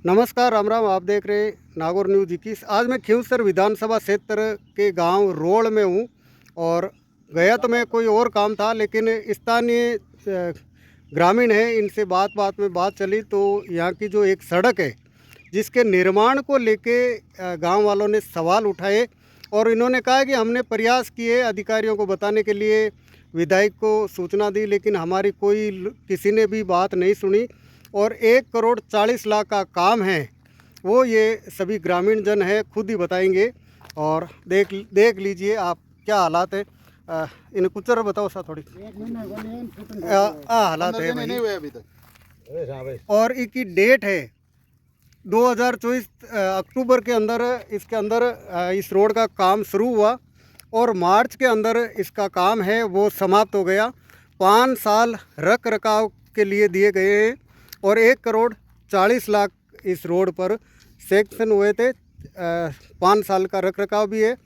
नमस्कार, राम राम। आप देख रहे नागौर न्यूज़ 21। आज मैं खींवसर विधानसभा क्षेत्र के गांव रोड़ में हूं और गया तो मैं कोई और काम था, लेकिन स्थानीय ग्रामीण है, इनसे बात में बात चली तो यहाँ की जो एक सड़क है जिसके निर्माण को लेके गांव वालों ने सवाल उठाए और इन्होंने कहा कि हमने प्रयास किए अधिकारियों को बताने के लिए, विधायक को सूचना दी, लेकिन हमारी किसी ने भी बात नहीं सुनी। और 1,40,00,000 का काम है, वो ये सभी ग्रामीण जन है खुद ही बताएंगे। और देख लीजिए आप क्या हालात है। इन्हें कुछ जरा बताओ सा थोड़ी हालात है भाई। अभी तक और इसकी डेट है 2024 अक्टूबर के अंदर, इसके अंदर इस रोड का काम शुरू हुआ और मार्च के अंदर इसका काम है वो समाप्त हो गया। 5 साल रख रखाव के लिए दिए गए हैं और 1,40,00,000 इस रोड पर सेक्शन हुए थे। 5 साल का रख रखाव भी है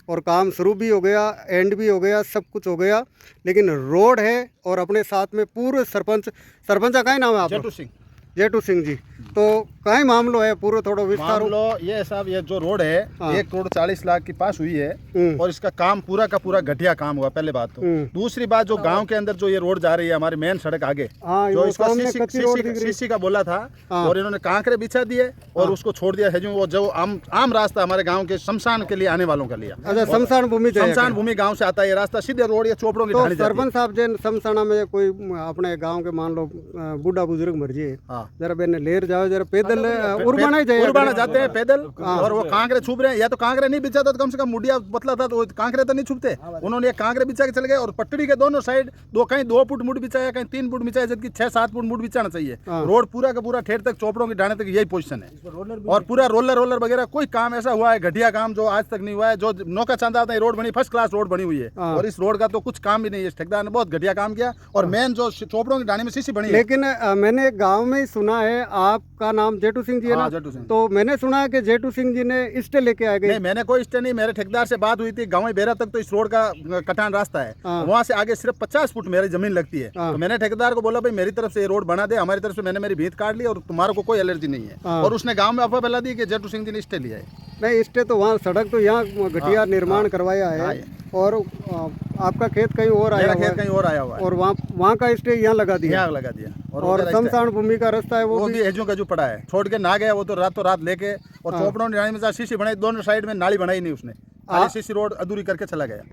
और काम शुरू भी हो गया, एंड भी हो गया, सब कुछ हो गया, लेकिन रोड है। और अपने साथ में पूर्व सरपंच का क्या नाम है आपका? जेटू सिंह जी। तो कहीं मामलो है पूरा थोड़ा विस्तार? मामलो ये साहब, ये जो रोड है 1,40,00,000 की पास हुई है और इसका काम पूरा का पूरा घटिया काम हुआ, पहले बात तो। दूसरी बात, जो गांव के अंदर जो ये रोड जा रही है हमारी मेन सड़क आगे, जो इसका सीसी का बोला था और इन्होंने कांकरे बिछा दिए और उसको छोड़ दिया है जो आम रास्ता हमारे गाँव के शमशान के लिए आने वालों का लिया। अच्छा, शमशान भूमि गाँव से आता है ये रास्ता, सीधे रोड ये चोपड़ों की ढाणी जाती है। सरपंच साहब जी, शमशाना में कोई अपने गाँव के मान लो बूढ़ा बुजुर्ग मर जाए, जरा बेने लेर जाओ, जरा पैदल उर्बाना जाते हैं पैदल और वो कांकरे छुप रहे हैं। या तो कांकरे नहीं बिछा था तो कम से कम मुडिया पतला था तो कांकरे तो नहीं छुपते। उन्होंने एक कांकरे बिछा के चले गए और पटड़ी के दोनों साइड कहीं 2 फुट मुड़ बिछाया, कहीं 3 फुट बिछाया, जबकि 6-7 फुट मुड़ बिछाना चाहिए। रोड पूरा का पूरा ठेठ तक चोपड़ों की ढाणे तक यही पोजीशन है और पूरा रोलर वगैरह कोई काम ऐसा हुआ है घटिया काम जो आज तक नहीं हुआ है। जो नौका चांदा था, रोड बनी, फर्स्ट क्लास रोड बनी हुई है और इस रोड का तो कुछ काम भी नहीं है। ठेकेदार ने बहुत घटिया काम किया और मेन जो चोपड़ों की ढाणी में सीसी बनी। लेकिन मैंने गाँव में सुना है, आपका नाम जेटू सिंह जी है ना? जेटू सिंह। तो मैंने सुना है कि जेटू सिंह जी ने स्टे लेके आ गए। नहीं, मैंने कोई स्टे नहीं, मेरे ठेकेदार से बात हुई थी। गाँव बेरा तक तो इस रोड का कटान रास्ता है, वहाँ से आगे सिर्फ 50 फुट मेरी जमीन लगती है। तो मैंने ठेकेदार को बोला भाई मेरी तरफ से ये रोड बना दे, हमारी तरफ से मैंने मेरी भीत काट ली और तुम्हारे को कोई एलर्जी नहीं है। और उसने गाँव में अफवाह फैला दी कि जेटू सिंह जी ने स्टे लिया है। नहीं, स्टे तो वहाँ सड़क तो यहाँ घटिया निर्माण करवाया है और आपका खेत कहीं और आया, खेत कहीं और आया हुआ है और वहाँ का स्टे यहाँ लगा दिया। और शमशान भूमि का रास्ता है वो भी हेजू कजू पड़ा है, छोड़ के ना गया वो तो रात लेके। और चोपड़ों में शीशी बनाई, दोनों साइड में नाली बनाई नहीं उसने, शीशी रोड अधूरी करके चला गया।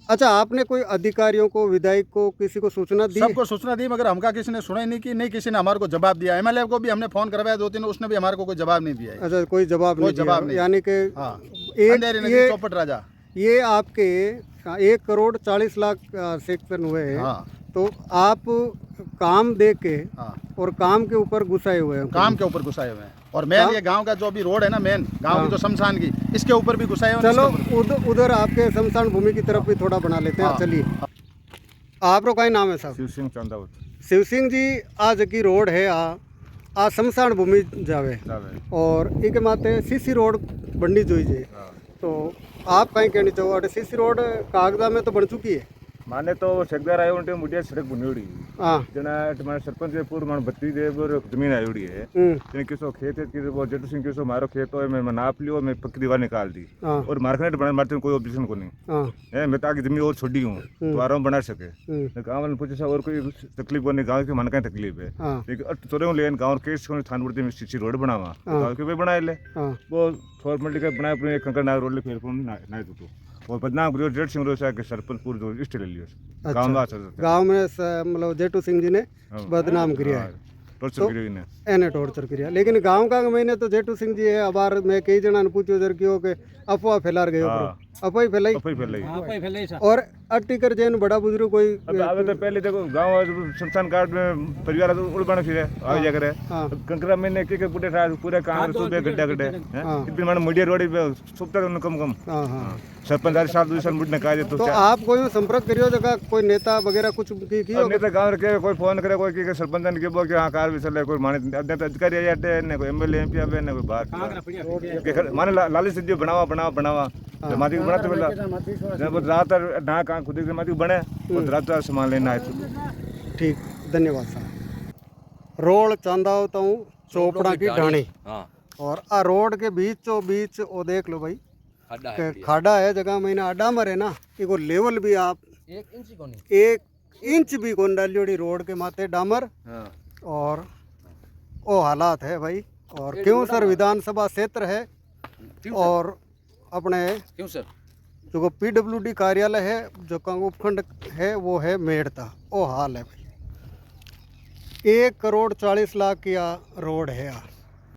अच्छा, आपने कोई अधिकारियों को, विधायक को, किसी को सूचना दी? सबको सूचना दी, मगर हमका किसी ने सुना ही नहीं, कि नहीं किसी ने हमारे को जवाब दिया। एमएलए को भी हमने फोन करवाया 2-3, उसने भी हमारे को कोई जवाब नहीं दिया है। अच्छा, कोई जवाब नहीं। यानी कि ये चौपट राजा, ये आपके 1,40,00,000 सेक्शन हुए हैं। तो आप काम दे के और काम के ऊपर घुसाए हुए हैं, और मेन ये गांव का जो भी रोड है ना, मेन गांव की जो शमशान की, इसके ऊपर भी घुसाए हुए। चलो उधर आपके शमशान भूमि की तरफ भी थोड़ा बना लेते हैं। चलिए, आपको क्या नाम है साहब? शिव सिंह चंदावत। शिव सिंह जी, आज की रोड है आ शमशान भूमि जावे और एक माते सीसी रोड बननी चाहिए। तो आप कहीं कहनी चाहो? सीसी रोड कागजा में तो बन चुकी है, माने तो ठेकेदार आयो उनटे मुडिया सड़क बनी जना तुम्हारे सरपंच के पूर्व मान 32 दे जमीन आई है। जने किसो खेत है कि वो जेटू सिंह किसो मारो खेत है, मैं नाप लियो, मैं पक्की दीवार निकाल दी और मार्केट बना मारते कोई ऑब्जेक्शन को नहीं है। मैं ताकि जमीन और छोड़ी हूं तो आराम बना सके। गांव वाले पूछे और कोई तकलीफ को नहीं, गांव के मन का तकलीफ है, लेकिन तोरे लेन गांव केस को थान पड़ती में सीसी रोड बनावा गांव के भी बना ले। वो फॉर्मेलिटी का बनाए अपने कंकड़ नाग रोड ले फेर को ना तो और बदनाम करियो जेटू सिंह रोसा के सरपंच पूरे जो इष्ट ले लियो। गांव में मतलब जेटू सिंह जी ने बदनाम किया है, टॉर्चर किया। लेकिन गांव का मैंने तो जेटू सिंह जी है, अबार मैं कई जना ने पूछो जर क्यों के अफवाह फैला गए, अफवाह फैलाई और अटिकर जैन बड़ा बुजुर्ग कोई अबे तो पहले देखो गांव शमशान घाट में परिवार उड़बाना फिरे आ जा करे कंकरा में के पूरे पूरे कांग्रेस सुबह गड्ढा इतने माने मीडिया रोड पे सुपता कम सरपंच साल 2 साल मुड़ ने कहा तो आप कोई संपर्क करियो जगह कोई नेता वगैरह कुछ की नेता गांव के कोई फोन करे कोई के सरपंच ने के बोल के हां कार विसले कोई माने अधिकारी आते ने कोई एमएलए एमपी आवे ने कोई बात माने लाली सिद्धि बनावा माटी बनाते बेला जब रात ना का खुद के माटी बने और रात सामान लेना है। ठीक, धन्यवाद साहब। रोड चांदावता हूँ चोपड़ा की ढाणी। हाँ और आ रोड के बीचों बीच वो देख लो भाई अड्डा के है खाड़ा है जगह महीना आडा मरे ना इको लेवल भी आप 1 इंच को नहीं 1 इंच भी कौन डालियोड़ी रोड के माथे डामर। हाँ और वो हालात है भाई। और क्यों सर विधानसभा क्षेत्र है और अपने क्यों सर जो PWD कार्यालय है जो उपखंड है वो है मेड़ता। वो हाल है भाई 1 करोड़ 40 लाख की रोड है।